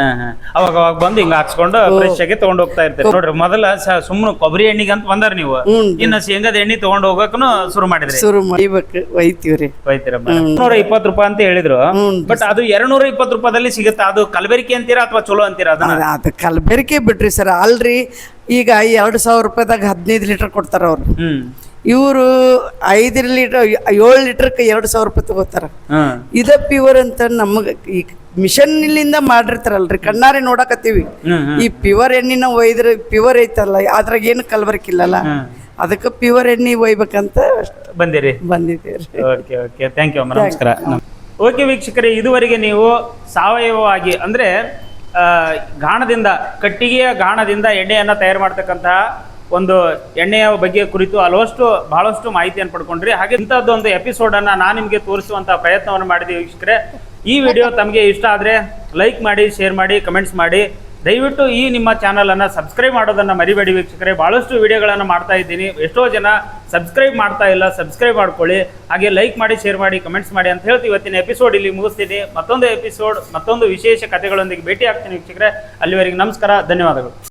ಅವಾಗ ಬಂದು ಹಿಂಗ ಹಾಕ್ಸ್ಕೊಂಡು ಫ್ರೆಶ್ ಆಗಿ ತಗೊಂಡ್ ಹೋಗ್ತಾ ಇರ್ತೀರಿ. ನೋಡ್ರಿ, ಮೊದಲ ಸುಮ್ಮನೆ ಕೊಬ್ಬರಿ ಎಣ್ಣಿಗೆ ಅಂತ ಬಂದಾರ ನೀವು, ಇನ್ನ ಶೇಂಗಾದ ಎಣ್ಣೆ ತಗೊಂಡ್ ಹೋಗಕ್ಕೂ ಶುರು ಮಾಡಿದ್ರಿ? ಶುರು ಮಾಡ್ಬೇಕು, ಒಯ್ತೀವ್ರಿ. 220 ರೂಪಾಯಿ ಅಂತ ಹೇಳಿದ್ರು, ಬಟ್ ಅದು 220 ರೂಪಾಯಿದಲ್ಲಿ ಸಿಗುತ್ತೆ. ಅದು ಕಲಬೆರಿಕೆ ಅಂತೀರಾ ಅಥವಾ ಚಲೋ ಅಂತೀರಾ? ಅದು ಕಲಬೆರಿಕೆ ಬಿಡ್ರಿ ಸರ್. ಅಲ್ರಿ, ಈಗ 2000 ರೂಪಾಯಿದಾಗ 15 ಲೀಟರ್ ಕೊಡ್ತಾರ ಅವ್ರು. ಇವರು 5 ಲೀಟರ್ 7 ಲೀಟರ್ಗೆ 2000 ರೂಪಾಯಿ ತಗೋತಾರ. ಇದ ಪ್ಯೂರ್ ಅಂತ ನಮಗ ಈ ಮಿಷನ್ ಇಲ್ಲಿಂದ ಮಾಡಿರ್ತಾರಲ್ರಿ, ಕಣ್ಣಾರೆ ನೋಡಕತ್ತೀವಿ. ಈ ಪ್ಯೂರ್ ಎಣ್ಣಿನ ಒಯ್ದ್ರೆ ಪ್ಯೂರ್ ಐತಲ್ಲ, ಅದ್ರಾಗ ಏನು ಕಲಬೆರಕಿಲ್ಲಲ್ಲ, ಅದಕ್ಕೆ ಪ್ಯೂರ್ ಎಣ್ಣೆ ಒಯ್ಬೇಕಂತ ಬಂದಿದ್ದೀರಿ. ಓಕೆ ಓಕೆ, ಥ್ಯಾಂಕ್ ಯು ಅಮ್ಮ, ನಮಸ್ಕಾರ. ಓಕೆ ವೀಕ್ಷಕರೇ, ಇದುವರೆಗೆ ನೀವು ಸಾವಯವವಾಗಿ ಅಂದ್ರೆ ಗಾಣದಿಂದ, ಕಟ್ಟಿಗೆಯ ಗಾಣದಿಂದ ಎಣ್ಣೆಯನ್ನ ತಯಾರು ಮಾಡ್ತಕ್ಕಂತಹ ಒಂದು ಎಣ್ಣೆಯ ಬಗ್ಗೆ ಕುರಿತು ಬಹಳಷ್ಟು ಮಾಹಿತಿಯನ್ನು ಪಡ್ಕೊಂಡ್ರಿ. ಹಾಗೆ ಇಂಥದ್ದೊಂದು ಎಪಿಸೋಡನ್ನು ನಾನು ನಿಮಗೆ ತೋರಿಸುವಂಥ ಪ್ರಯತ್ನವನ್ನು ಮಾಡಿದ್ದೀವಿ ವೀಕ್ಷಕರೇ. ಈ ವಿಡಿಯೋ ತಮಗೆ ಇಷ್ಟ ಆದರೆ ಲೈಕ್ ಮಾಡಿ, ಶೇರ್ ಮಾಡಿ, ಕಮೆಂಟ್ಸ್ ಮಾಡಿ. ದಯವಿಟ್ಟು ಈ ನಿಮ್ಮ ಚಾನಲನ್ನು ಸಬ್ಸ್ಕ್ರೈಬ್ ಮಾಡೋದನ್ನು ಮರಿಬೇಡಿ ವೀಕ್ಷಕರೇ. ಭಾಳಷ್ಟು ವಿಡಿಯೋಗಳನ್ನು ಮಾಡ್ತಾ ಇದ್ದೀನಿ, ಎಷ್ಟೋ ಜನ ಸಬ್ಸ್ಕ್ರೈಬ್ ಮಾಡ್ತಾ ಇಲ್ಲ, ಸಬ್ಸ್ಕ್ರೈಬ್ ಮಾಡ್ಕೊಳ್ಳಿ. ಹಾಗೆ ಲೈಕ್ ಮಾಡಿ, ಶೇರ್ ಮಾಡಿ, ಕಮೆಂಟ್ಸ್ ಮಾಡಿ ಅಂತ ಹೇಳ್ತೀವಿ. ಇವತ್ತಿನ ಎಪಿಸೋಡ್ ಇಲ್ಲಿ ಮುಗಿಸ್ತೀನಿ. ಮತ್ತೊಂದು ಎಪಿಸೋಡ್, ಮತ್ತೊಂದು ವಿಶೇಷ ಕಥೆಗಳೊಂದಿಗೆ ಭೇಟಿ ಆಗ್ತೀನಿ ವೀಕ್ಷಕರೇ. ಅಲ್ಲಿವರೆಗೆ ನಮಸ್ಕಾರ, ಧನ್ಯವಾದಗಳು.